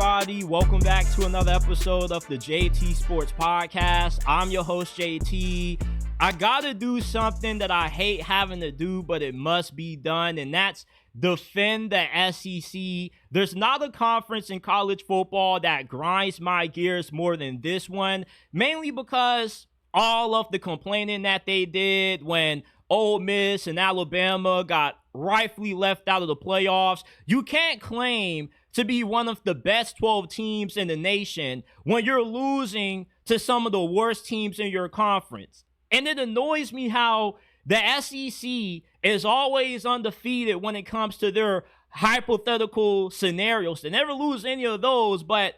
everybody? Welcome back to another episode of the JT Sports Podcast. I'm your host, JT. I gotta do something that I hate having to do, but it must be done, and that's defend the SEC. There's not a conference in college football that grinds my gears more than this one, mainly because all of the complaining that they did when Ole Miss and Alabama got rightfully left out of the playoffs. You can't claim to be one of the best 12 teams in the nation when you're losing to some of the worst teams in your conference. And it annoys me how the SEC is always undefeated when it comes to their hypothetical scenarios. They never lose any of those, but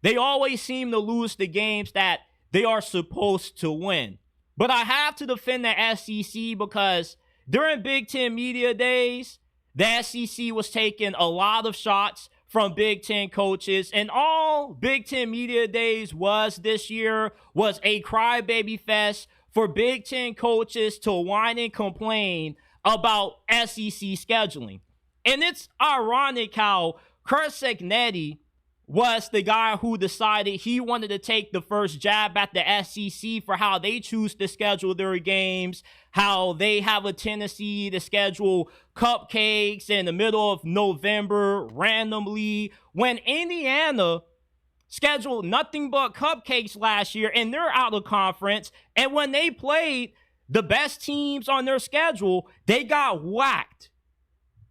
they always seem to lose the games that they are supposed to win. But I have to defend the SEC because during Big Ten media days, the SEC was taking a lot of shots from Big Ten coaches, and all Big Ten media days was this year was a crybaby fest for Big Ten coaches to whine and complain about SEC scheduling. And it's ironic how Kurt Cignetti was the guy who decided he wanted to take the first jab at the SEC for how they choose to schedule their games, how they have a tendency to schedule cupcakes in the middle of November randomly, when Indiana scheduled nothing but cupcakes last year and they're out of conference. And when they played the best teams on their schedule, they got whacked.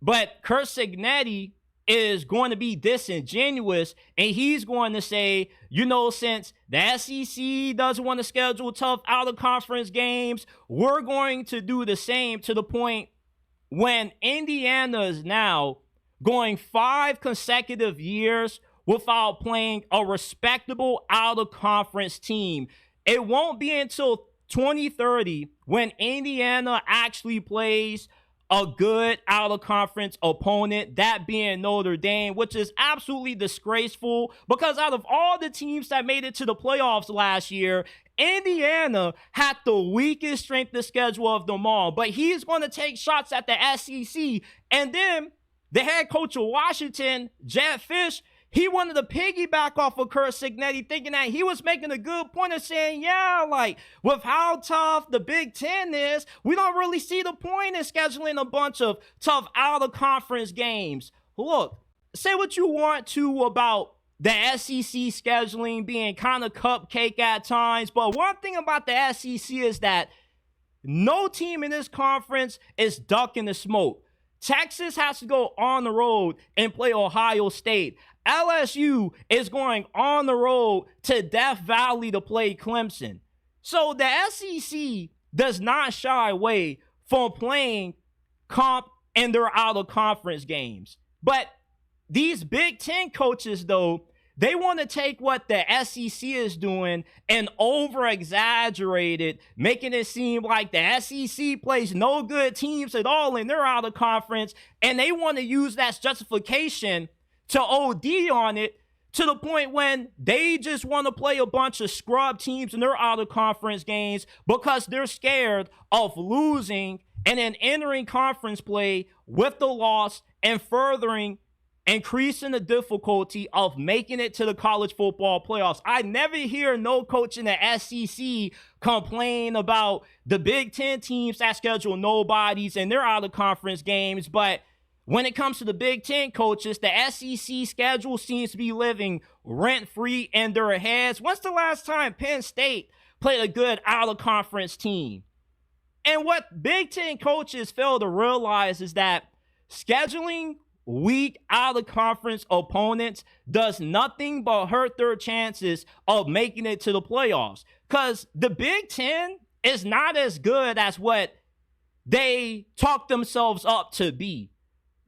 But Kurt Cignetti is going to be disingenuous, and he's going to say, since the SEC doesn't want to schedule tough out-of-conference games, we're going to do the same, to the point when Indiana is now going 5 consecutive years without playing a respectable out-of-conference team. It won't be until 2030 when Indiana actually plays a good out-of-conference opponent, that being Notre Dame, which is absolutely disgraceful because out of all the teams that made it to the playoffs last year, Indiana had the weakest strength of schedule of them all. But he's going to take shots at the SEC. And then the head coach of Washington, Jedd Fisch, he wanted to piggyback off of Kurt Cignetti, thinking that he was making a good point of saying, with how tough the Big Ten is, we don't really see the point in scheduling a bunch of tough out-of-conference games. Look, say what you want to about the SEC scheduling being kind of cupcake at times, but one thing about the SEC is that no team in this conference is ducking the smoke. Texas has to go on the road and play Ohio State. LSU is going on the road to Death Valley to play Clemson. So the SEC does not shy away from playing comp in their out-of-conference games. But these Big Ten coaches, though, they want to take what the SEC is doing and over-exaggerate it, making it seem like the SEC plays no good teams at all in their out-of-conference, and they want to use that justification to OD on it, to the point when they just want to play a bunch of scrub teams in their out-of-conference games because they're scared of losing and then entering conference play with the loss and increasing the difficulty of making it to the college football playoffs. I never hear no coach in the SEC complain about the Big Ten teams that schedule nobodies in their out-of-conference games, but when it comes to the Big Ten coaches, the SEC schedule seems to be living rent-free in their heads. When's the last time Penn State played a good out-of-conference team? And what Big Ten coaches fail to realize is that scheduling weak out-of-conference opponents does nothing but hurt their chances of making it to the playoffs. Because the Big Ten is not as good as what they talk themselves up to be.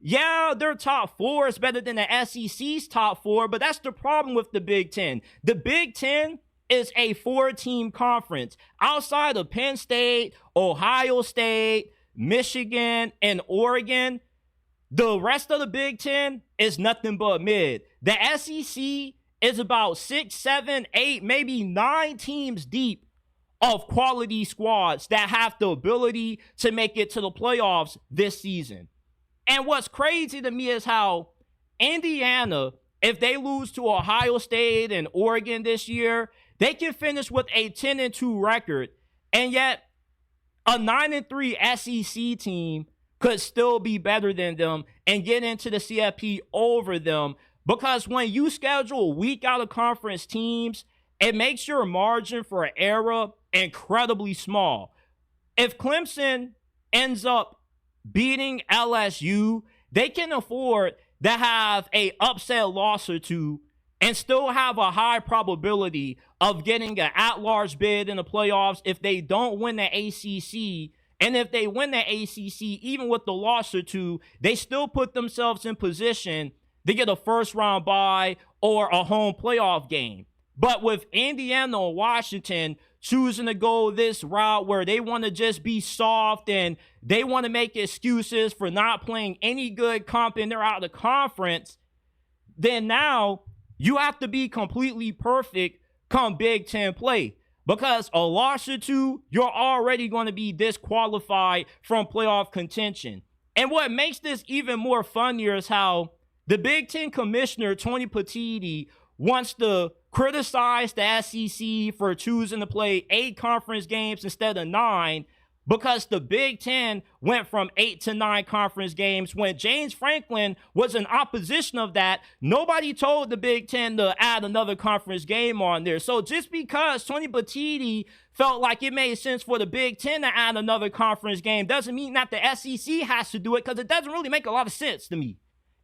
Yeah, their top 4 is better than the SEC's top 4, but that's the problem with the Big Ten. The Big Ten is a 4-team conference. Outside of Penn State, Ohio State, Michigan, and Oregon, the rest of the Big Ten is nothing but mid. The SEC is about 6, 7, 8, maybe 9 teams deep of quality squads that have the ability to make it to the playoffs this season. And what's crazy to me is how Indiana if they lose to Ohio State and Oregon this year, they can finish with a 10-2 record, and yet a 9-3 SEC team could still be better than them and get into the CFP over them, because when you schedule weak out of conference teams, it makes your margin for error incredibly small. If Clemson ends up beating LSU, they can afford to have a upset loss or two and still have a high probability of getting an at-large bid in the playoffs if they don't win the ACC. And if they win the ACC, even with the loss or two, they still put themselves in position to get a first-round bye or a home playoff game. But with Indiana or Washington choosing to go this route where they want to just be soft and they want to make excuses for not playing any good comp and they're out of the conference, then now you have to be completely perfect come Big Ten play. Because a loss or two, you're already going to be disqualified from playoff contention. And what makes this even more funnier is how the Big Ten commissioner, Tony Petitti, wants to criticize the SEC for choosing to play 8 conference games instead of 9, because the Big Ten went from 8 to 9 conference games. When James Franklin was in opposition of that, nobody told the Big Ten to add another conference game on there. So just because Tony Petitti felt like it made sense for the Big Ten to add another conference game doesn't mean that the SEC has to do it, because it doesn't really make a lot of sense to me.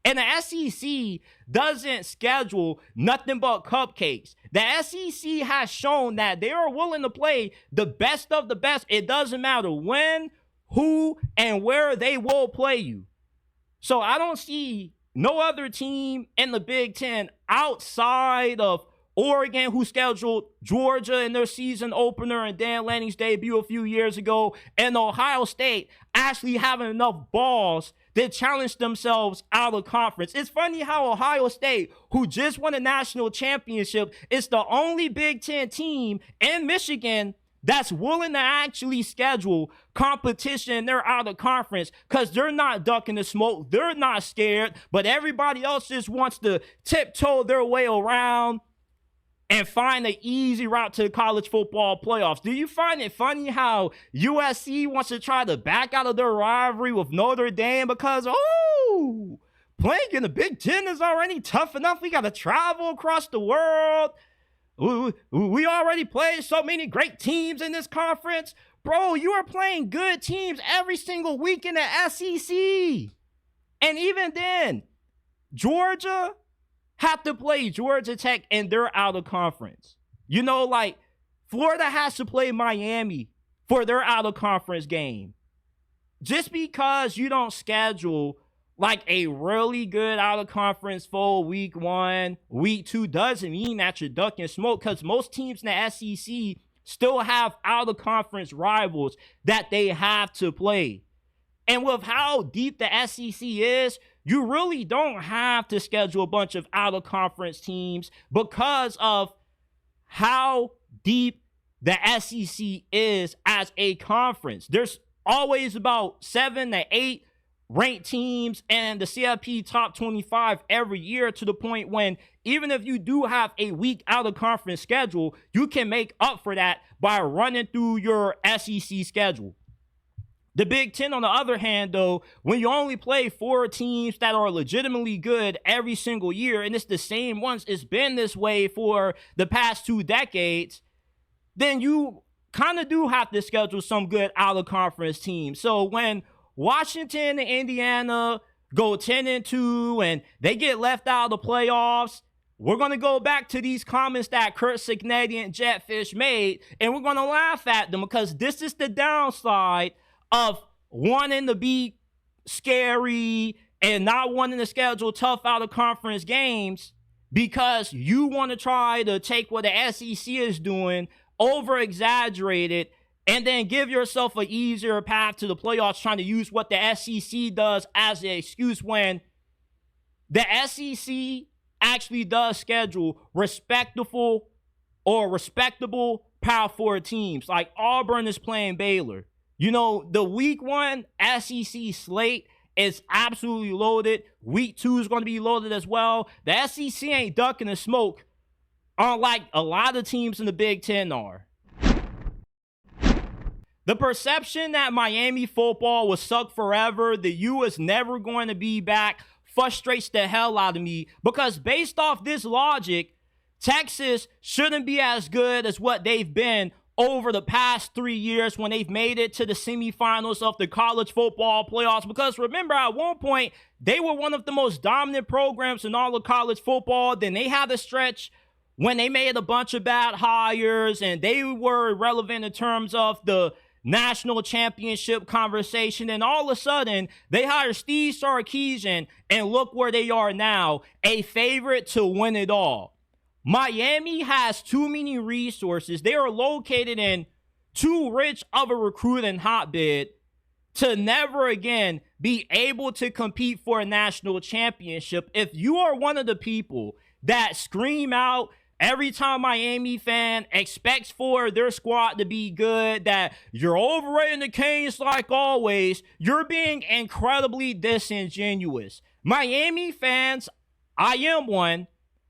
And the SEC doesn't schedule nothing but cupcakes. The SEC has shown that they are willing to play the best of the best. It doesn't matter when, who, and where they will play you. So I don't see no other team in the Big Ten outside of Oregon, who scheduled Georgia in their season opener and Dan Lanning's debut a few years ago, and Ohio State actually having enough balls to challenge themselves out of conference. It's funny how Ohio State, who just won a national championship, is the only Big Ten team in Michigan that's willing to actually schedule competition. They're out of conference because they're not ducking the smoke. They're not scared, but everybody else just wants to tiptoe their way around and find an easy route to the college football playoffs. Do you find it funny how USC wants to try to back out of their rivalry with Notre Dame because, playing in the Big Ten is already tough enough. We got to travel across the world. We already played so many great teams in this conference. Bro, you are playing good teams every single week in the SEC. And even then, Georgia have to play Georgia Tech and they're out of conference. You know, like Florida has to play Miami for their out of conference game. Just because you don't schedule like a really good out of conference full week 1, week 2 doesn't mean that you're ducking smoke, because most teams in the SEC still have out of conference rivals that they have to play. And with how deep the SEC is, you really don't have to schedule a bunch of out-of-conference teams because of how deep the SEC is as a conference. There's always about 7 to 8 ranked teams in the CFP top 25 every year, to the point when even if you do have a weak out-of-conference schedule, you can make up for that by running through your SEC schedule. The Big Ten, on the other hand, though, when you only play 4 teams that are legitimately good every single year, and it's the same ones, it's been this way for the past 2 decades, then you kind of do have to schedule some good out-of-conference teams. So when Washington and Indiana go 10-2 and they get left out of the playoffs, we're going to go back to these comments that Kurt Cignetti and Jetfish made, and we're going to laugh at them, because this is the downside of wanting to be scary and not wanting to schedule tough out-of-conference games, because you want to try to take what the SEC is doing, over-exaggerate it, and then give yourself an easier path to the playoffs, trying to use what the SEC does as an excuse, when the SEC actually does schedule respectable Power 4 teams. Like Auburn is playing Baylor. You know, the week 1 SEC slate is absolutely loaded. Week 2 is going to be loaded as well. The SEC ain't ducking the smoke, unlike a lot of teams in the Big Ten are. The perception that Miami football will suck forever, the U is never going to be back, frustrates the hell out of me, because based off this logic, Texas shouldn't be as good as what they've been over the past 3 years when they've made it to the semifinals of the college football playoffs. Because remember, at one point, they were one of the most dominant programs in all of college football. Then they had a stretch when they made a bunch of bad hires and they were irrelevant in terms of the national championship conversation, and all of a sudden they hire Steve Sarkisian, and look where they are now, a favorite to win it all. Miami has too many resources. They are located in too rich of a recruiting hotbed to never again be able to compete for a national championship. If you are one of the people that scream out every time Miami fan expects for their squad to be good, that you're overrating the Canes like always, you're being incredibly disingenuous. Miami fans, I am one,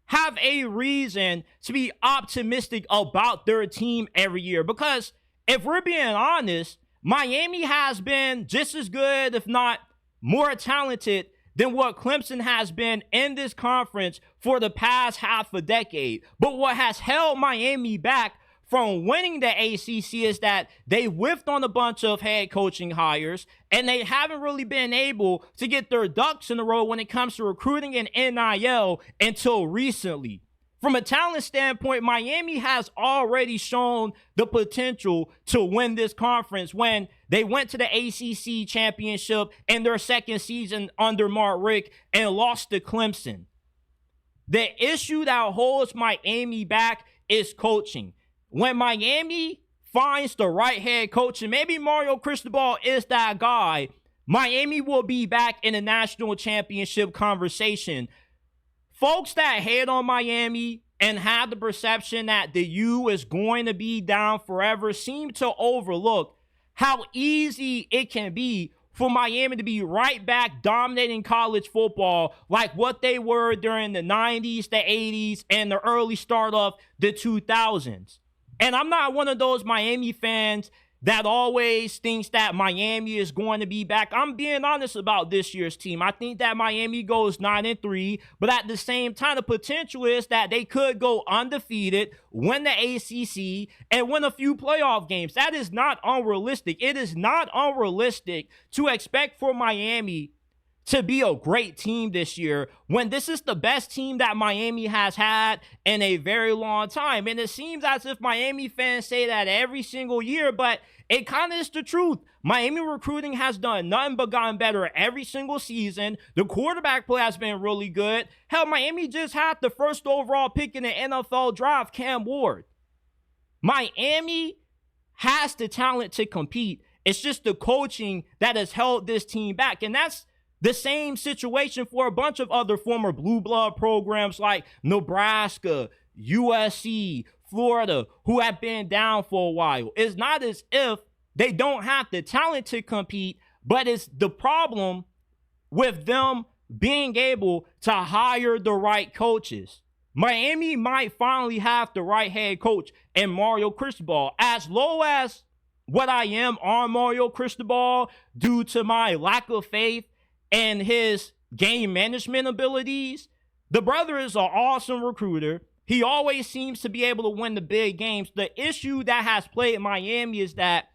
have a reason to be optimistic about their team every year. Because if we're being honest, Miami has been just as good, if not more talented, than what Clemson has been in this conference for the past half a decade. But what has held Miami back from winning the ACC is that they whiffed on a bunch of head coaching hires, and they haven't really been able to get their ducks in a row when it comes to recruiting and NIL until recently. From a talent standpoint, Miami has already shown the potential to win this conference when they went to the ACC championship in their second season under Mark Richt and lost to Clemson. The issue that holds Miami back is coaching. When Miami finds the right head coach, and maybe Mario Cristobal is that guy, Miami will be back in the national championship conversation. Folks that hate on Miami and have the perception that the U is going to be down forever seem to overlook how easy it can be for Miami to be right back dominating college football like what they were during the 90s, the 80s, and the early start of the 2000s. And I'm not one of those Miami fans that always thinks that Miami is going to be back. I'm being honest about this year's team. I think that Miami goes 9-3, but at the same time, the potential is that they could go undefeated, win the ACC, and win a few playoff games. That is not unrealistic. It is not unrealistic to expect for Miami to be a great team this year when this is the best team that Miami has had in a very long time. And it seems as if Miami fans say that every single year, but it kind of is the truth. Miami recruiting has done nothing but gotten better every single season. The quarterback play has been really good. Hell, Miami just had the first overall pick in the NFL draft, Cam Ward. Miami has the talent to compete. It's just the coaching that has held this team back. And that's the same situation for a bunch of other former blue blood programs like Nebraska, USC, Florida, who have been down for a while. It's not as if they don't have the talent to compete, but it's the problem with them being able to hire the right coaches. Miami might finally have the right head coach in Mario Cristobal. As low as what I am on Mario Cristobal due to my lack of faith and his game management abilities, the brother is an awesome recruiter. He always seems to be able to win the big games. The issue that has plagued Miami is that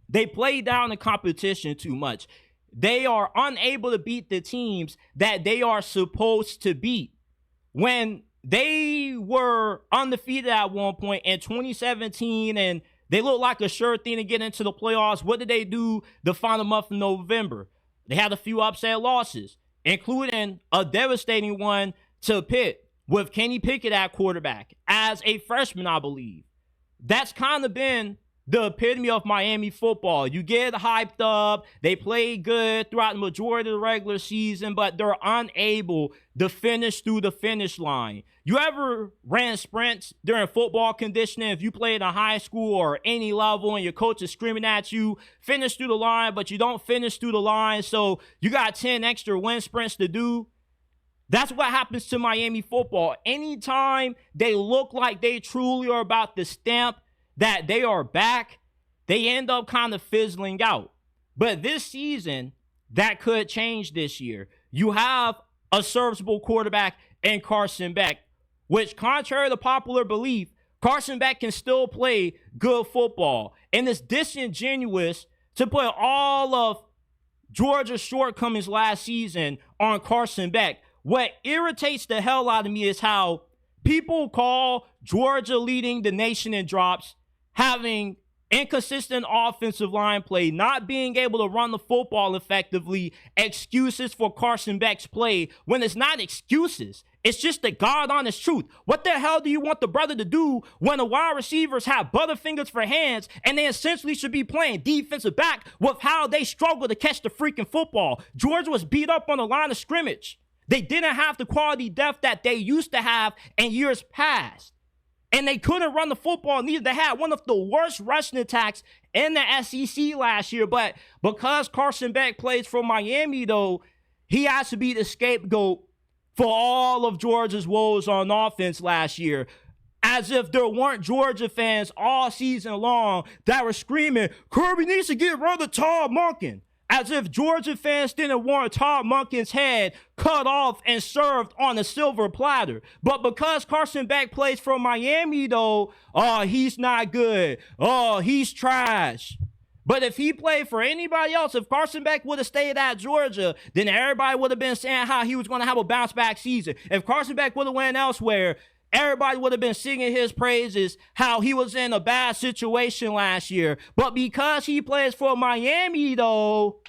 they play down the competition too much. They are unable to beat the teams that they are supposed to beat. When they were undefeated at one point in 2017 and they looked like a sure thing to get into the playoffs, what did they do the final month of November? They had a few upset losses, including a devastating one to Pitt with Kenny Pickett at quarterback as a freshman, I believe. That's kind of been the epitome of Miami football. You get hyped up. They play good throughout the majority of the regular season, but they're unable to finish through the finish line. You ever ran sprints during football conditioning? If you played in high school or any level and your coach is screaming at you, finish through the line, but you don't finish through the line, so you got 10 extra wind sprints to do. That's what happens to Miami football. Anytime they look like they truly are about to stamp that they are back, they end up kind of fizzling out. But this season, that could change this year. You have a serviceable quarterback in Carson Beck, which, contrary to popular belief, Carson Beck can still play good football. And it's disingenuous to put all of Georgia's shortcomings last season on Carson Beck. What irritates the hell out of me is how people call Georgia leading the nation in drops, having inconsistent offensive line play, not being able to run the football effectively, excuses for Carson Beck's play, when it's not excuses. It's just the God-honest truth. What the hell do you want the brother to do when the wide receivers have butterfingers for hands and they essentially should be playing defensive back with how they struggle to catch the freaking football? Georgia was beat up on the line of scrimmage. They didn't have the quality depth that they used to have in years past. And they couldn't run the football neither. They had one of the worst rushing attacks in the SEC last year. But because Carson Beck plays for Miami, though, he has to be the scapegoat for all of Georgia's woes on offense last year. As if there weren't Georgia fans all season long that were screaming, Kirby needs to get rid of Todd Monken. As if Georgia fans didn't want Todd Monken's head cut off and served on a silver platter. But because Carson Beck plays for Miami, though, oh, he's not good. Oh, he's trash. But if he played for anybody else, if Carson Beck would have stayed at Georgia, then everybody would have been saying how he was going to have a bounce-back season. If Carson Beck would have went elsewhere, everybody would have been singing his praises, how he was in a bad situation last year. But because he plays for Miami, though,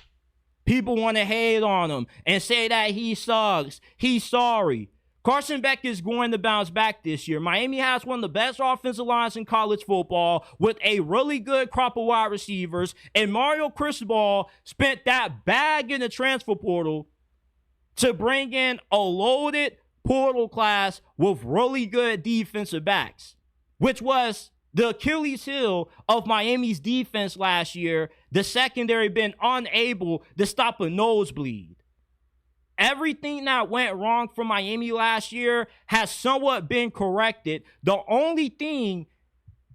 people want to hate on him and say that he sucks. He's sorry. Carson Beck is going to bounce back this year. Miami has one of the best offensive lines in college football with a really good crop of wide receivers. And Mario Cristobal spent that bag in the transfer portal to bring in a loaded portal class with really good defensive backs, which was the Achilles heel of Miami's defense last year, the secondary been unable to stop a nosebleed. Everything that went wrong for Miami last year has somewhat been corrected. The only thing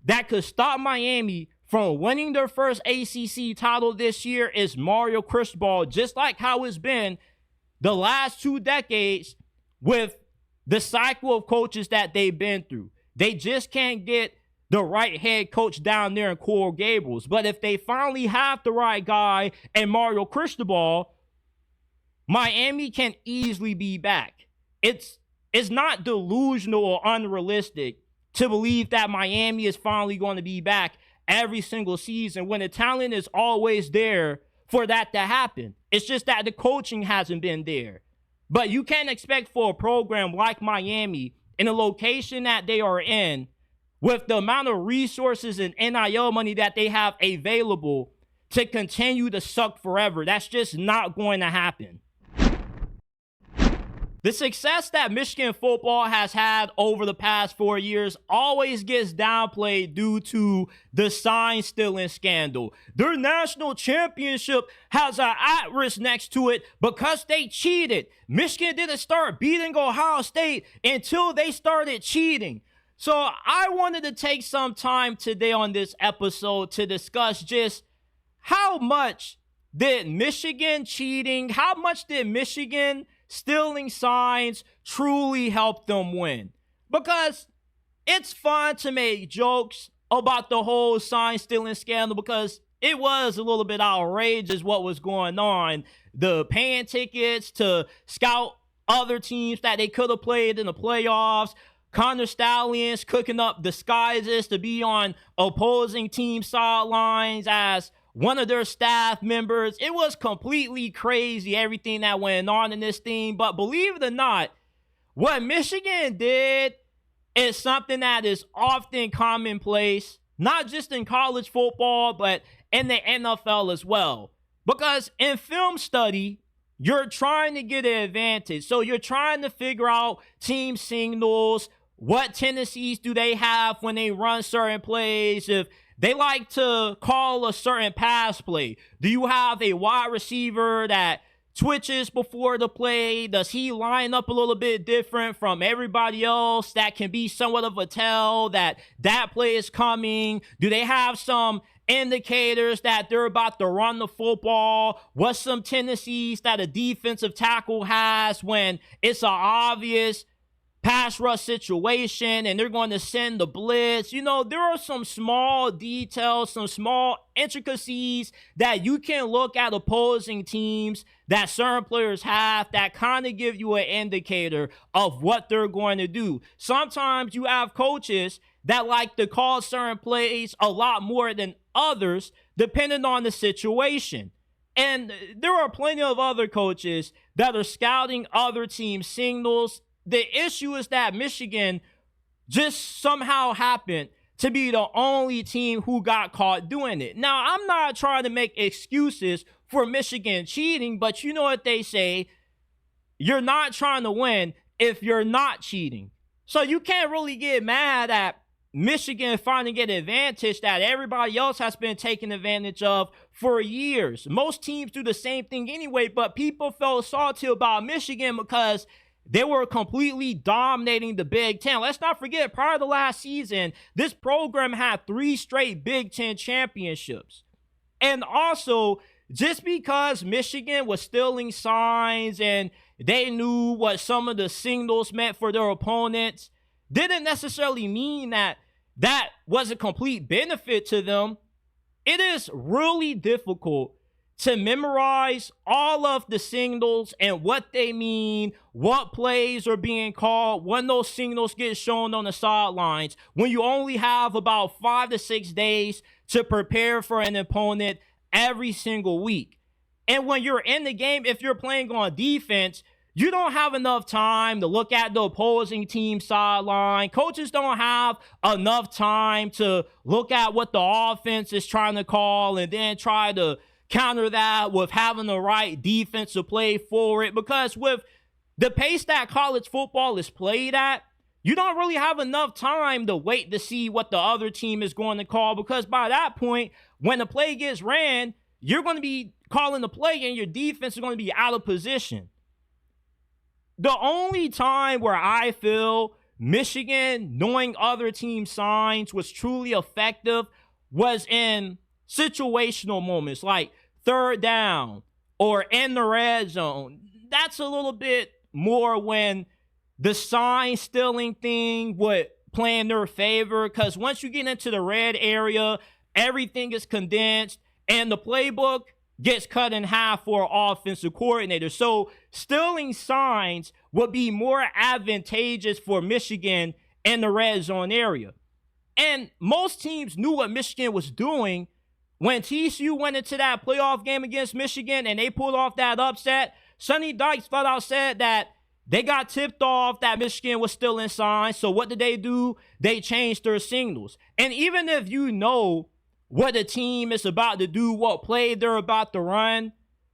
that could stop Miami from winning their first ACC title this year is Mario Cristobal, just like how it's been the last 2 decades with the cycle of coaches that they've been through. They just can't get the right head coach down there in Coral Gables. But if they finally have the right guy and Mario Cristobal, Miami can easily be back. It's not delusional or unrealistic to believe that Miami is finally going to be back every single season when the talent is always there for that to happen. It's just that the coaching hasn't been there. But you can't expect for a program like Miami, in the location that they are in, with the amount of resources and NIL money that they have available, to continue to suck forever. That's just not going to happen. The success that Michigan football has had over the past 4 years always gets downplayed due to the sign stealing scandal. Their national championship has an asterisk next to it because they cheated. Michigan didn't start beating Ohio State until they started cheating. So I wanted to take some time today on this episode to discuss just how much did Michigan cheating, how much did Michigan stealing signs truly help them win? Because it's fun to make jokes about the whole sign stealing scandal because it was a little bit outrageous what was going on. The paying tickets to scout other teams that they could have played in the playoffs, Connor Stallions cooking up disguises to be on opposing team sidelines as one of their staff members. It was completely crazy, everything that went on in this thing. But believe it or not, what Michigan did is something that is often commonplace not just in college football, but in the NFL as well. Because in film study, you're trying to get an advantage. So you're trying to figure out team signals, what tendencies do they have when they run certain plays, if they like to call a certain pass play. Do you have a wide receiver that twitches before the play? Does he line up a little bit different from everybody else? That can be somewhat of a tell that that play is coming. Do they have some indicators that they're about to run the football? What's some tendencies that a defensive tackle has when it's an obvious pass rush situation and they're going to send the blitz? You know, there are some small details, some small intricacies that you can look at opposing teams that certain players have that kind of give you an indicator of what they're going to do. Sometimes you have coaches that like to call certain plays a lot more than others, depending on the situation. And there are plenty of other coaches that are scouting other team signals. The issue is that Michigan just somehow happened to be the only team who got caught doing it. Now, I'm not trying to make excuses for Michigan cheating, but you know what they say, you're not trying to win if you're not cheating. So you can't really get mad at Michigan finally get an advantage that everybody else has been taking advantage of for years. Most teams do the same thing anyway, but people felt salty about Michigan because they were completely dominating the Big Ten. Let's not forget, prior to last season, this program had 3 straight Big Ten championships. And also, just because Michigan was stealing signs and they knew what some of the signals meant for their opponents, didn't necessarily mean that that was a complete benefit to them. It is really difficult to memorize all of the signals and what they mean, what plays are being called, when those signals get shown on the sidelines, when you only have about 5 to 6 days to prepare for an opponent every single week. And when you're in the game, if you're playing on defense, you don't have enough time to look at the opposing team sideline. Coaches don't have enough time to look at what the offense is trying to call and then try to counter that with having the right defense to play for it. Because with the pace that college football is played at, you don't really have enough time to wait to see what the other team is going to call, because by that point, when the play gets ran, you're going to be calling the play and your defense is going to be out of position. The only time where I feel Michigan, knowing other team signs, was truly effective was in situational moments like third down or in the red zone. That's a little bit more when the sign stealing thing would play in their favor, because once you get into the red area, everything is condensed and the playbook gets cut in half for an offensive coordinator. So stealing signs would be more advantageous for Michigan in the red zone area. And most teams knew what Michigan was doing. When TCU went into that playoff game against Michigan and they pulled off that upset, Sonny Dykes flat out said that they got tipped off that Michigan was still in signs. So what did they do? They changed their signals. And even if you know what the team is about to do, what play they're about to run,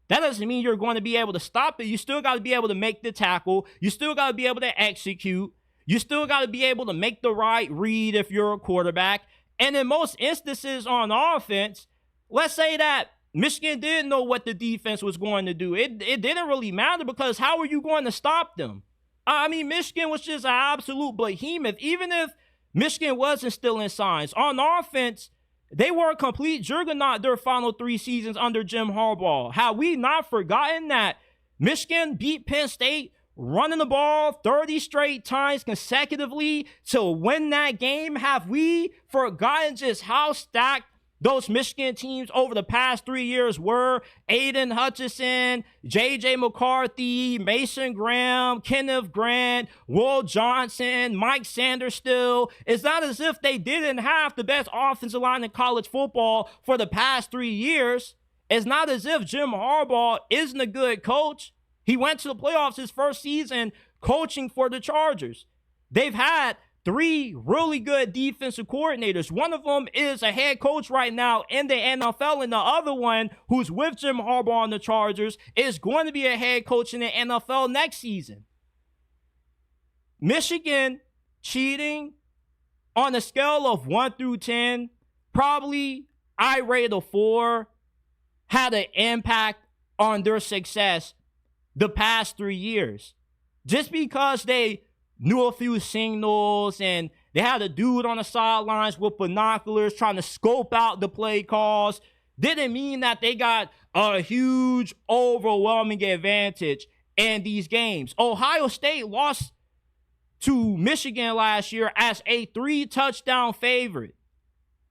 that doesn't mean you're going to be able to stop it. You still got to be able to make the tackle. You still got to be able to execute. You still got to be able to make the right read if you're a quarterback. And in most instances on offense, let's say that Michigan didn't know what the defense was going to do. It didn't really matter, because how are you going to stop them? I mean, Michigan was just an absolute behemoth. Even if Michigan wasn't still in signs, on offense, they were a complete juggernaut their final 3 seasons under Jim Harbaugh. Have we not forgotten that Michigan beat Penn State running the ball 30 straight times consecutively to win that game? Have we forgotten just how stacked those Michigan teams over the past 3 years were? Aiden Hutchinson, J.J. McCarthy, Mason Graham, Kenneth Grant, Will Johnson, Mike Sanders still. It's not as if they didn't have the best offensive line in college football for the past 3 years. It's not as if Jim Harbaugh isn't a good coach. He went to the playoffs his first season coaching for the Chargers. They've had three really good defensive coordinators. One of them is a head coach right now in the NFL, and the other one, who's with Jim Harbaugh on the Chargers, is going to be a head coach in the NFL next season. Michigan cheating on a scale of 1 through 10, probably I rate a 4, had an impact on their success the past 3 years. Just because they knew a few signals and they had a dude on the sidelines with binoculars trying to scope out the play calls didn't mean that they got a huge, overwhelming advantage in these games. Ohio State lost to Michigan last year as a 3-touchdown favorite.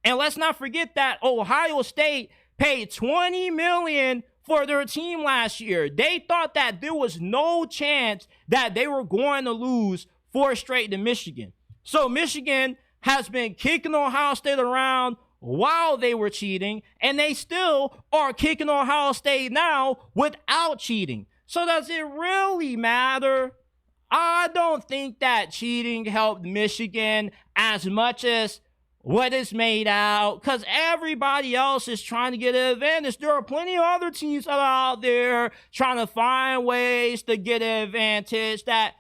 And let's not forget that Ohio State paid $20 million for their team last year. They thought that there was no chance that they were going to lose 4 straight to Michigan. So Michigan has been kicking Ohio State around while they were cheating, and they still are kicking Ohio State now without cheating. So does it really matter? I don't think that cheating helped Michigan as much as what is made out, because everybody else is trying to get an advantage. There are plenty of other teams that are out there trying to find ways to get an advantage that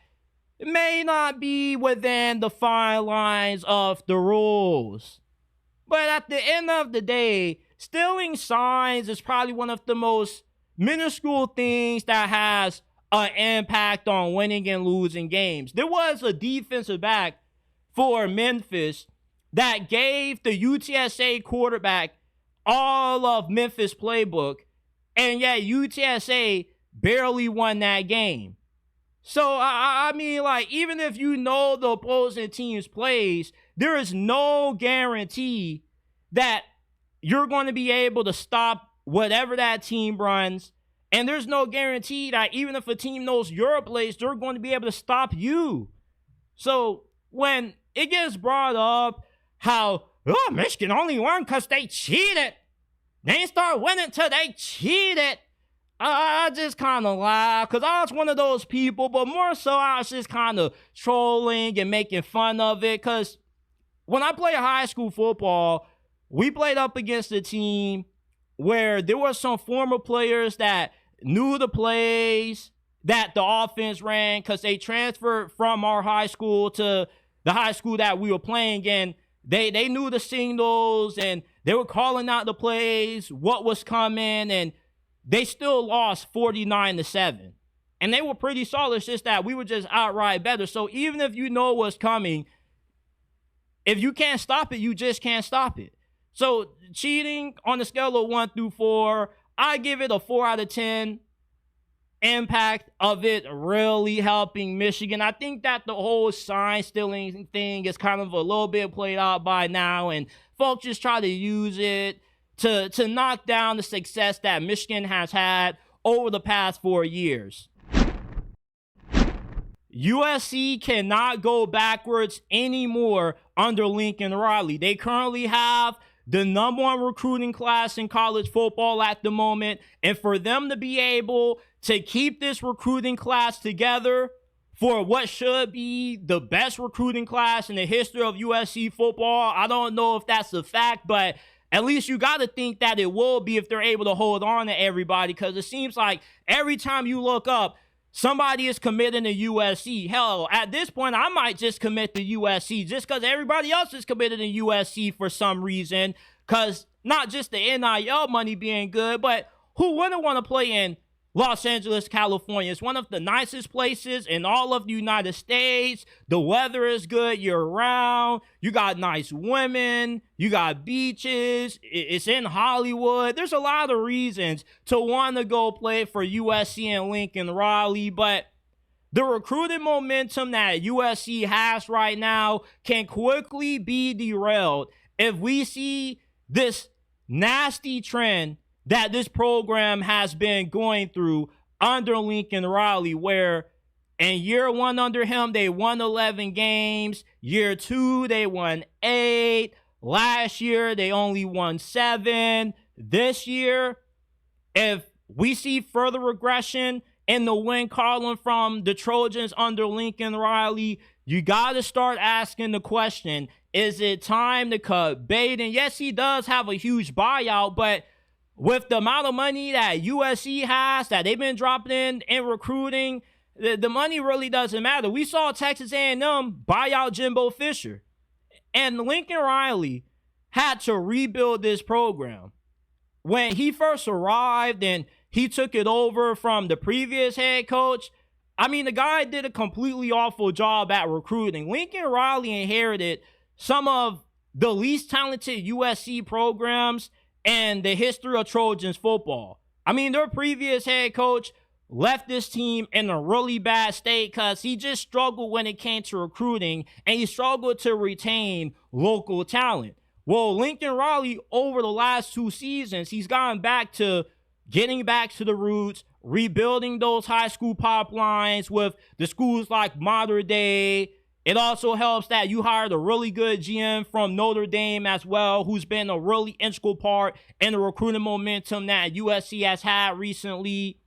may not be within the fine lines of the rules. But at the end of the day, stealing signs is probably one of the most minuscule things that has an impact on winning and losing games. There was a defensive back for Memphis that gave the UTSA quarterback all of Memphis playbook, and yet UTSA barely won that game. So, I mean, like, even if you know the opposing team's plays, there is no guarantee that you're going to be able to stop whatever that team runs. And there's no guarantee that even if a team knows your plays, they're going to be able to stop you. So, when it gets brought up how, Michigan only won because they cheated. They didn't start winning until they cheated. I just kind of laugh because I was one of those people, but more so I was just kind of trolling and making fun of it, because when I played high school football, we played up against a team where there were some former players that knew the plays that the offense ran because they transferred from our high school to the high school that we were playing in. They knew the signals and they were calling out the plays, what was coming, and they still lost 49-7. And they were pretty solid. It's just that we were just outright better. So even if you know what's coming, if you can't stop it, you just can't stop it. So cheating on the scale of 1 through 4, I give it a 4 out of 10. Impact of it really helping Michigan. I think that the whole sign stealing thing is kind of a little bit played out by now, and folks just try to use it to knock down the success that Michigan has had over the past 4 years. USC cannot go backwards anymore under Lincoln Riley. They currently have the #1 recruiting class in college football at the moment, and for them to be able to keep this recruiting class together for what should be the best recruiting class in the history of USC football, I don't know if that's a fact, but at least you got to think that it will be if they're able to hold on to everybody, because it seems like every time you look up, somebody is committing to USC. Hell, at this point, I might just commit to USC just because everybody else is committed to USC for some reason, because not just the NIL money being good, but who wouldn't want to play in Los Angeles, California? It's one of the nicest places in all of the United States. The weather is good year-round. You got nice women. You got beaches. It's in Hollywood. There's a lot of reasons to want to go play for USC and Lincoln Riley, but the recruiting momentum that USC has right now can quickly be derailed if we see this nasty trend that this program has been going through under Lincoln Riley, where in year 1 under him, they won 11 games. Year 2, they won 8. Last year, they only won 7. This year, if we see further regression in the win column from the Trojans under Lincoln Riley, you got to start asking the question, is it time to cut bait? And yes, he does have a huge buyout, but with the amount of money that USC has, that they've been dropping in recruiting, the money really doesn't matter. We saw Texas A&M buy out Jimbo Fisher. And Lincoln Riley had to rebuild this program. When he first arrived and he took it over from the previous head coach, I mean, the guy did a completely awful job at recruiting. Lincoln Riley inherited some of the least talented USC programs in the history of Trojans football. I mean, their previous head coach left this team in a really bad state because he just struggled when it came to recruiting, and he struggled to retain local talent. Well, Lincoln Riley, over the last 2 seasons, he's gone back to getting back to the roots, rebuilding those high school pipelines with the schools like Mater Dei. It also helps that you hired a really good GM from Notre Dame as well, who's been a really integral part in the recruiting momentum that USC has had recently.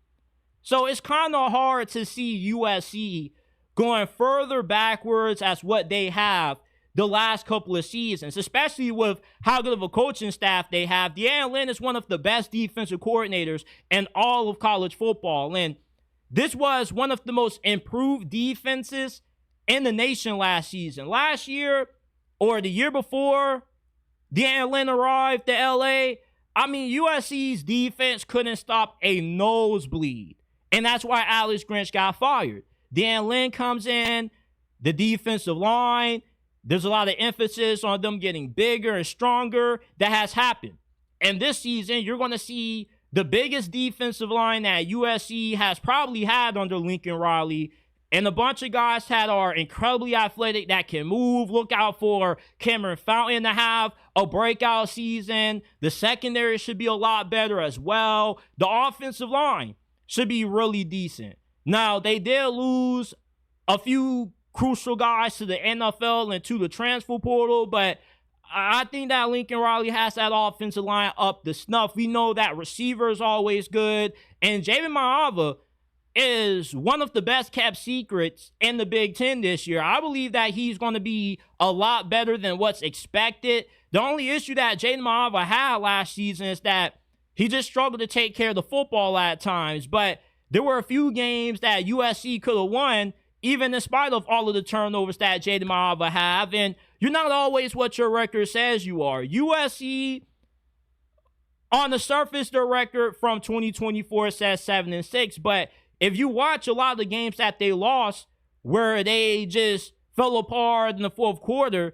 So it's kind of hard to see USC going further backwards as what they have the last couple of seasons, especially with how good of a coaching staff they have. Deion Sanders is one of the best defensive coordinators in all of college football. And this was one of the most improved defenses in the nation last season. Last year, or the year before Deion Sanders arrived to LA, I mean, USC's defense couldn't stop a nosebleed. And that's why Alex Grinch got fired. Deion Sanders comes in, the defensive line, there's a lot of emphasis on them getting bigger and stronger. That has happened. And this season, you're going to see the biggest defensive line that USC has probably had under Lincoln Riley, and a bunch of guys that are incredibly athletic that can move. Look out for Cameron Fountain to have a breakout season. The secondary should be a lot better as well. The offensive line should be really decent. Now, they did lose a few crucial guys to the NFL and to the transfer portal, but I think that Lincoln Riley has that offensive line up to snuff. We know that receiver is always good, and Javen Maava is one of the best kept secrets in the Big Ten this year. I believe that he's going to be a lot better than what's expected. The only issue that Jaden Maava had last season is that he just struggled to take care of the football at times, but there were a few games that USC could have won, even in spite of all of the turnovers that Jaden Maava have. And you're not always what your record says you are. USC, on the surface, their record from 2024 says 7-6, but if you watch a lot of the games that they lost where they just fell apart in the fourth quarter,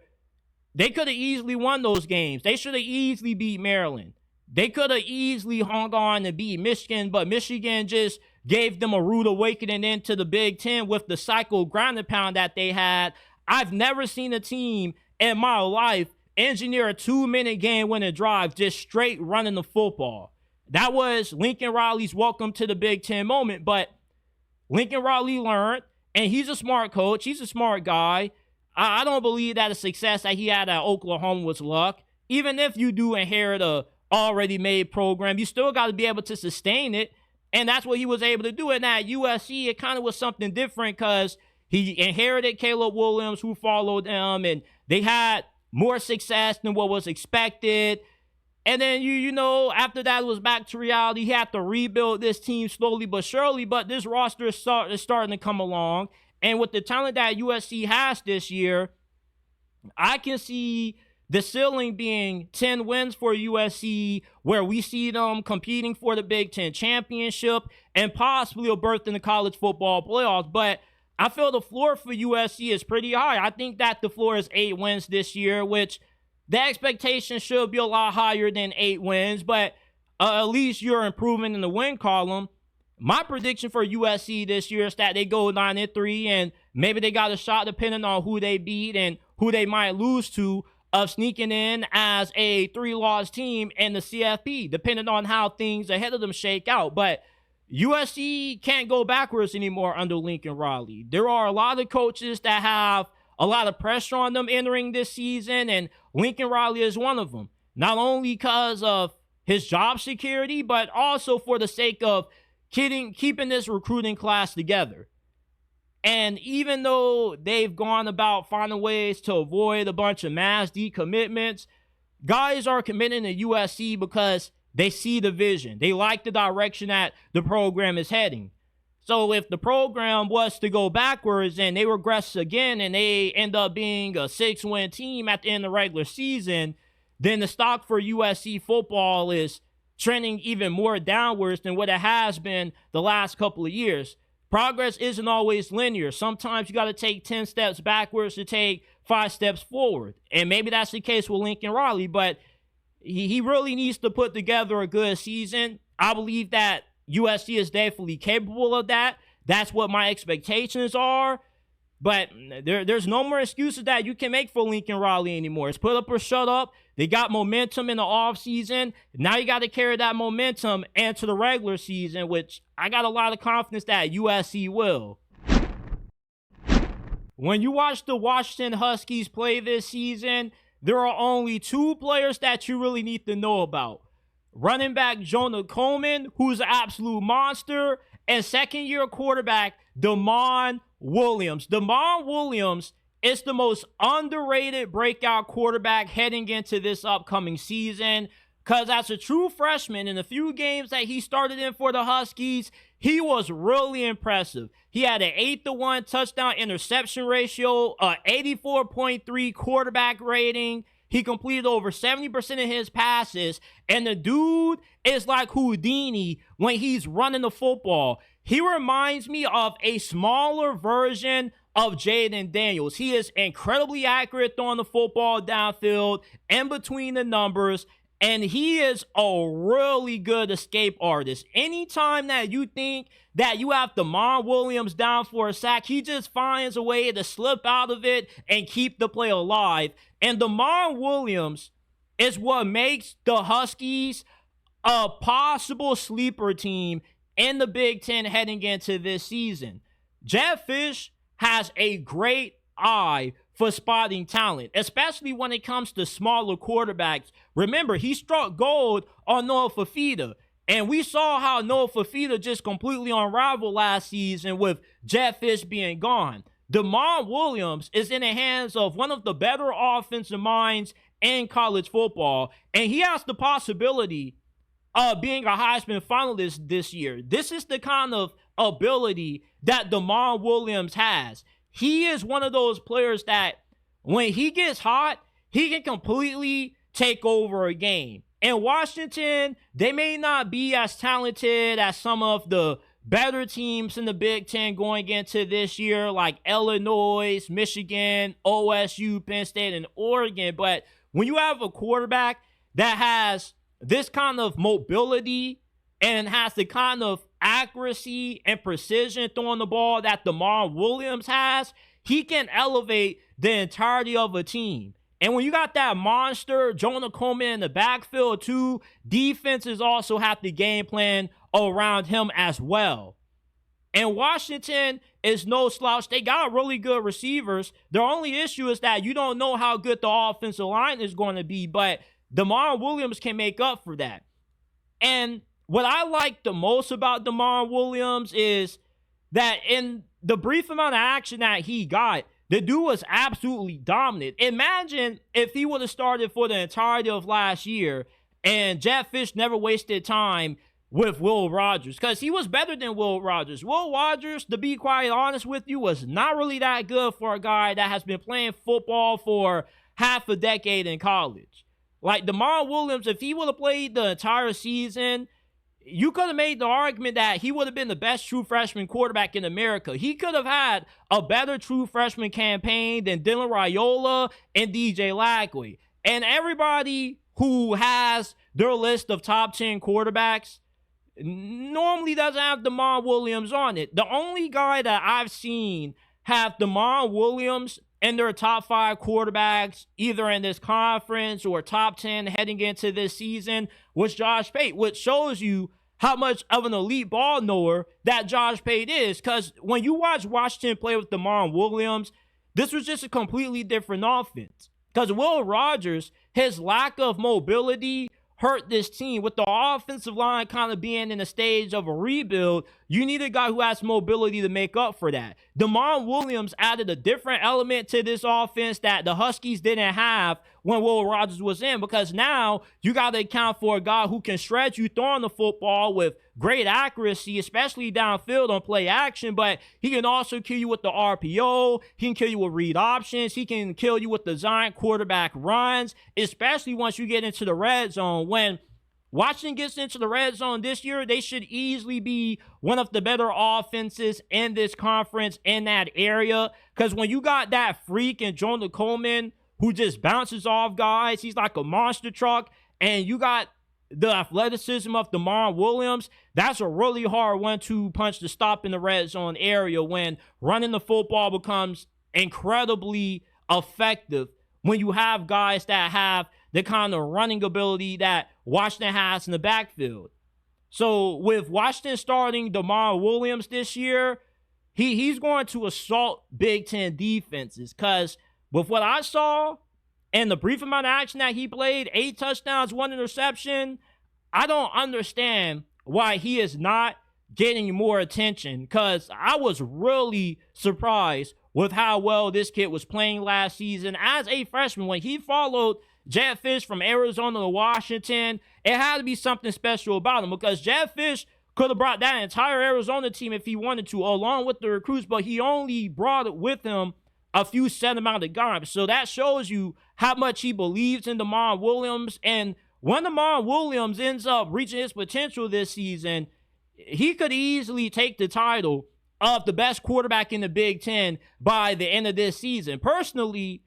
they could have easily won those games. They should have easily beat Maryland. They could have easily hung on to beat Michigan, but Michigan just gave them a rude awakening into the Big Ten with the cycle ground and pound that they had. I've never seen a team in my life engineer a 2-minute game-winning drive just straight running the football. That was Lincoln Riley's welcome to the Big Ten moment, but Lincoln Riley learned, and he's a smart coach. He's a smart guy. I don't believe that the success that he had at Oklahoma was luck. Even if you do inherit a already made program, you still got to be able to sustain it, and that's what he was able to do. And at USC, it kind of was something different because he inherited Caleb Williams, who followed him, and they had more success than what was expected. And then, you know, after that, it was back to reality. He had to rebuild this team slowly but surely, but this roster is starting to come along. And with the talent that USC has this year, I can see the ceiling being 10 wins for USC, where we see them competing for the Big Ten championship and possibly a berth in the college football playoffs. But I feel the floor for USC is pretty high. I think that the floor is 8 wins this year, which the expectation should be a lot higher than 8 wins, but at least you're improving in the win column. My prediction for USC this year is that they go 9-3, and maybe they got a shot, depending on who they beat and who they might lose to, of sneaking in as a 3-loss team in the CFP, depending on how things ahead of them shake out. But USC can't go backwards anymore under Lincoln Riley. There are a lot of coaches that have a lot of pressure on them entering this season, and Lincoln Riley is one of them. Not only because of his job security, but also for the sake of keeping this recruiting class together. And even though they've gone about finding ways to avoid a bunch of mass decommitments, guys are committing to USC because they see the vision. They like the direction that the program is heading. So if the program was to go backwards and they regress again and they end up being a 6-win team at the end of the regular season, then the stock for USC football is trending even more downwards than what it has been the last couple of years. Progress isn't always linear. Sometimes you got to take 10 steps backwards to take 5 steps forward. And maybe that's the case with Lincoln Riley, but he really needs to put together a good season. I believe that USC is definitely capable of that. That's what my expectations are. But there's no more excuses that you can make for Lincoln Riley anymore. It's put up or shut up. They got momentum in the offseason. Now you got to carry that momentum into the regular season, which I got a lot of confidence that USC will. When you watch the Washington Huskies play this season, there are only 2 players that you really need to know about. Running back Jonah Coleman, who's an absolute monster, and second-year quarterback Damon Williams. Damon Williams is the most underrated breakout quarterback heading into this upcoming season, because as a true freshman, in the few games that he started in for the Huskies, he was really impressive. He had an 8-to-1 touchdown interception ratio, a 84.3 quarterback rating. He completed over 70% of his passes, and the dude is like Houdini when he's running the football. He reminds me of a smaller version of Jaden Daniels. He is incredibly accurate throwing the football downfield and between the numbers, and he is a really good escape artist. Anytime that you think that you have Damon Williams down for a sack, he just finds a way to slip out of it and keep the play alive. And Damon Williams is what makes the Huskies a possible sleeper team in the Big Ten heading into this season. Jeff Fish has a great eye for spotting talent, especially when it comes to smaller quarterbacks. Remember, he struck gold on Noah Fafita, and we saw how Noah Fafita just completely unraveled last season with Jeff Fish being gone. Damon Williams is in the hands of one of the better offensive minds in college football, and he has the possibility of being a Heisman finalist this year. This is the kind of ability that Damon Williams has. He is one of those players that when he gets hot, he can completely take over a game. In Washington, they may not be as talented as some of the better teams in the Big Ten going into this year, like Illinois, Michigan, OSU, Penn State, and Oregon. But when you have a quarterback that has this kind of mobility and has the kind of accuracy and precision throwing the ball that Damon Williams has, he can elevate the entirety of a team. And when you got that monster Jonah Coleman in the backfield too, defenses also have to game plan around him as well. And Washington is no slouch. They got really good receivers. The only issue is that you don't know how good the offensive line is going to be, but Damon Williams can make up for that. And what I like the most about Damon Williams is that in the brief amount of action that he got, the dude was absolutely dominant. Imagine if he would have started for the entirety of last year and Jeff Fish never wasted time with Will Rogers, because he was better than Will Rogers. Will Rogers, to be quite honest with you, was not really that good for a guy that has been playing football for half a decade in college. Like Damon Williams, if he would have played the entire season, you could have made the argument that he would have been the best true freshman quarterback in America. He could have had a better true freshman campaign than Dylan Raiola and DJ Lackley. And everybody who has their list of top 10 quarterbacks normally doesn't have Damon Williams on it. The only guy that I've seen have Damon Williams in their top 5 quarterbacks, either in this conference or top 10 heading into this season, was Josh Pate, which shows you how much of an elite ball knower that Josh Pate is. Because when you watch Washington play with Damon Williams, this was just a completely different offense. Because Will Rogers, his lack of mobility hurt this team. With the offensive line kind of being in a stage of a rebuild, you need a guy who has mobility to make up for that. Damon Williams added a different element to this offense that the Huskies didn't have when Will Rogers was in, because now you got to account for a guy who can stretch you throwing the football with great accuracy, especially downfield on play action, but he can also kill you with the RPO. He can kill you with read options. He can kill you with the giant quarterback runs, especially once you get into the red zone. When Washington gets into the red zone this year, they should easily be one of the better offenses in this conference in that area, because when you got that freak in Jonah Coleman who just bounces off guys, he's like a monster truck, and you got the athleticism of Damon Williams, that's a really hard 1-2 punch to stop in the red zone area when running the football becomes incredibly effective when you have guys that have the kind of running ability that Washington has in the backfield. So with Washington starting Damon Williams this year, he's going to assault Big Ten defenses, because with what I saw and the brief amount of action that he played, 8 touchdowns, 1 interception, I don't understand why he is not getting more attention, because I was really surprised with how well this kid was playing last season as a freshman. When he followed Jedd Fisch from Arizona to Washington, it had to be something special about him, because Jedd Fisch could have brought that entire Arizona team if he wanted to, along with the recruits, but he only brought it with him a few set amount of guys. So that shows you how much he believes in Damon Williams. And when Damon Williams ends up reaching his potential this season, he could easily take the title of the best quarterback in the Big Ten by the end of this season. Personally,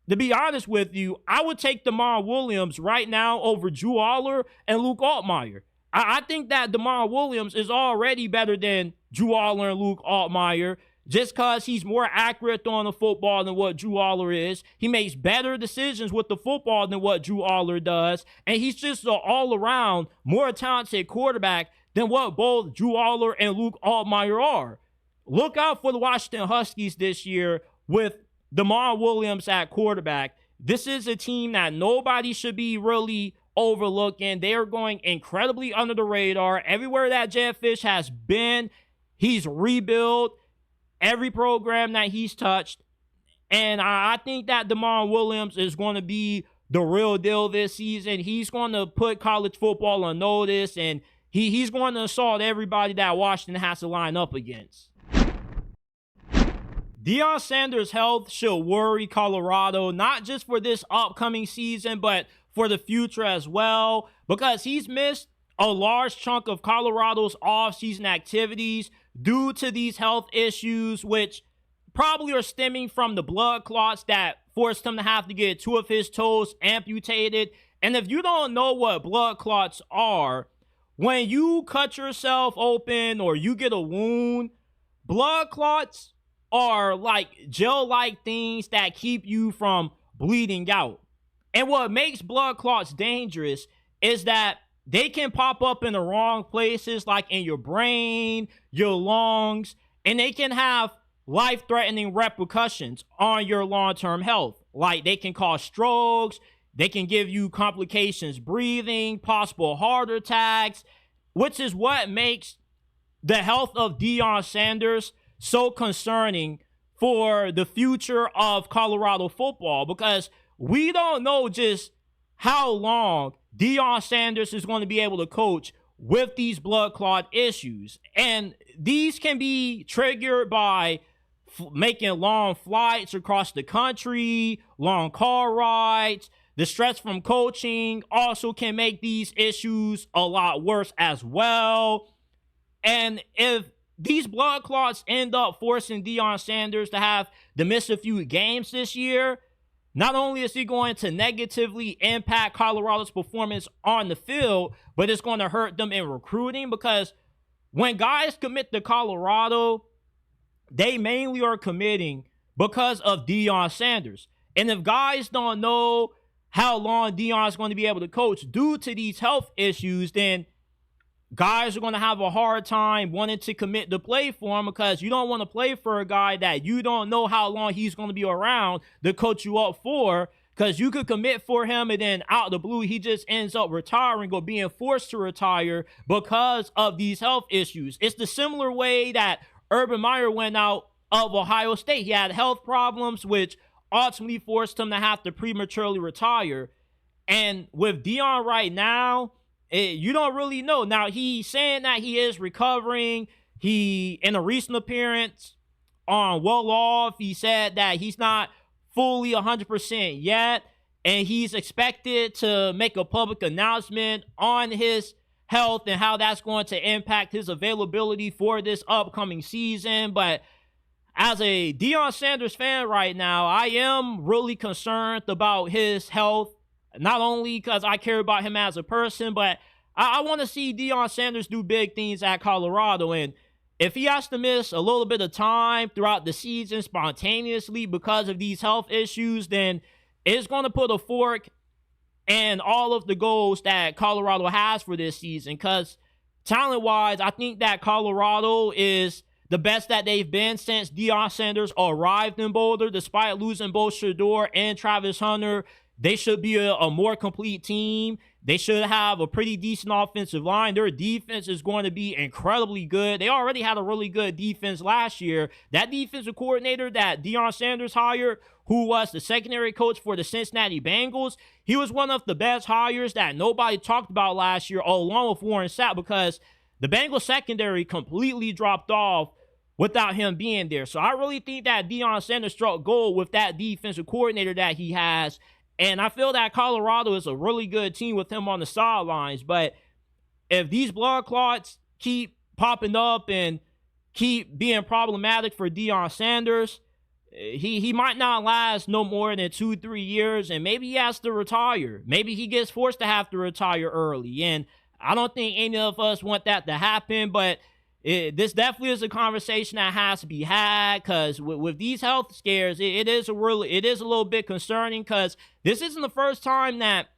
to be honest with you, I would take Damon Williams right now over Drew Aller and Luke Altmaier. I think that Damon Williams is already better than Drew Aller and Luke Altmaier, just because he's more accurate throwing the football than what Drew Aller is. He makes better decisions with the football than what Drew Aller does. And he's just an all-around, more talented quarterback than what both Drew Aller and Luke Altmaier are. Look out for the Washington Huskies this year with Damon Williams at quarterback. This is a team that nobody should be really overlooking. They are going incredibly under the radar. Everywhere that Jedd Fisch has been, he's rebuilt every program that he's touched. And I think that Damon Williams is going to be the real deal this season. He's going to put college football on notice, and he's going to assault everybody that Washington has to line up against. Deion Sanders' health should worry Colorado, not just for this upcoming season, but for the future as well, because he's missed a large chunk of Colorado's offseason activities due to these health issues, which probably are stemming from the blood clots that forced him to have to get 2 of his toes amputated. And if you don't know what blood clots are, when you cut yourself open or you get a wound, blood clots are like gel-like things that keep you from bleeding out. And what makes blood clots dangerous is that they can pop up in the wrong places, like in your brain, your lungs, and they can have life-threatening repercussions on your long-term health. Like they can cause strokes, they can give you complications breathing, possible heart attacks, which is what makes the health of Deion Sanders so concerning for the future of Colorado football, because we don't know just how long Deion Sanders is going to be able to coach with these blood clot issues. And these can be triggered by making long flights across the country, long car rides. The stress from coaching also can make these issues a lot worse as well. And if these blood clots end up forcing Deion Sanders to have to miss a few games this year, not only is he going to negatively impact Colorado's performance on the field, but it's going to hurt them in recruiting, because when guys commit to Colorado, they mainly are committing because of Deion Sanders. And if guys don't know how long Deion is going to be able to coach due to these health issues, then guys are going to have a hard time wanting to commit to play for him, because you don't want to play for a guy that you don't know how long he's going to be around to coach you up for, Because you could commit for him and then out of the blue, he just ends up retiring or being forced to retire because of these health issues. It's the similar way that Urban Meyer went out of Ohio State. He had health problems, which ultimately forced him to have to prematurely retire. And with Deion right now, you don't really know. Now, he's saying that he is recovering. He, in a recent appearance on Well Off, he said that he's not fully 100% yet, and he's expected to make a public announcement on his health and how that's going to impact his availability for this upcoming season. But as a Deion Sanders fan right now, I am really concerned about his health, not only because I care about him as a person, but I want to see Deion Sanders do big things at Colorado. And if he has to miss a little bit of time throughout the season spontaneously because of these health issues, then it's going to put a fork in all of the goals that Colorado has for this season. Because talent-wise, I think that Colorado is the best that they've been since Deion Sanders arrived in Boulder. Despite losing both Shedeur and Travis Hunter, they should be a more complete team. They should have a pretty decent offensive line. Their defense is going to be incredibly good. They already had a really good defense last year. That defensive coordinator that Deion Sanders hired, who was the secondary coach for the Cincinnati Bengals, he was one of the best hires that nobody talked about last year, along with Warren Sapp, because the Bengals secondary completely dropped off without him being there. So I really think that Deion Sanders struck gold with that defensive coordinator that he has. And I feel that Colorado is a really good team with him on the sidelines. But if these blood clots keep popping up and keep being problematic for Deion Sanders, he might not last no more than 2-3 years, and maybe he has to retire. Maybe he gets forced to have to retire early. And I don't think any of us want that to happen, but this definitely is a conversation that has to be had, because with these health scares, it is a little bit concerning, because this isn't the first time that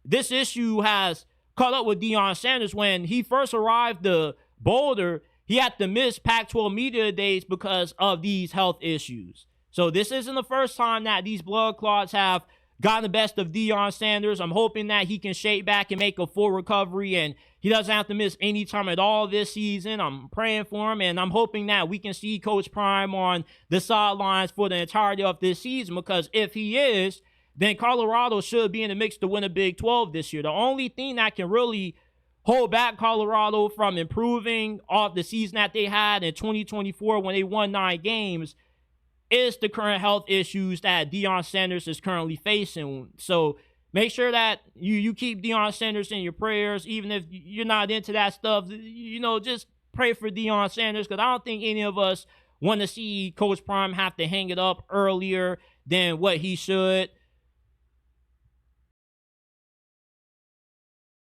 this issue has caught up with Deion Sanders. When he first arrived to Boulder, he had to miss Pac-12 media days because of these health issues. So this isn't the first time that these blood clots have gotten the best of Deion Sanders. I'm hoping that he can shake back and make a full recovery, and he doesn't have to miss any time at all this season. I'm praying for him, and I'm hoping that we can see Coach Prime on the sidelines for the entirety of this season, because if he is, then Colorado should be in the mix to win a Big 12 this year. The only thing that can really hold back Colorado from improving off the season that they had in 2024 when they won 9 games is the current health issues that Deion Sanders is currently facing. So make sure that you keep Deion Sanders in your prayers, even if you're not into that stuff. Just pray for Deion Sanders, because I don't think any of us want to see Coach Prime have to hang it up earlier than what he should.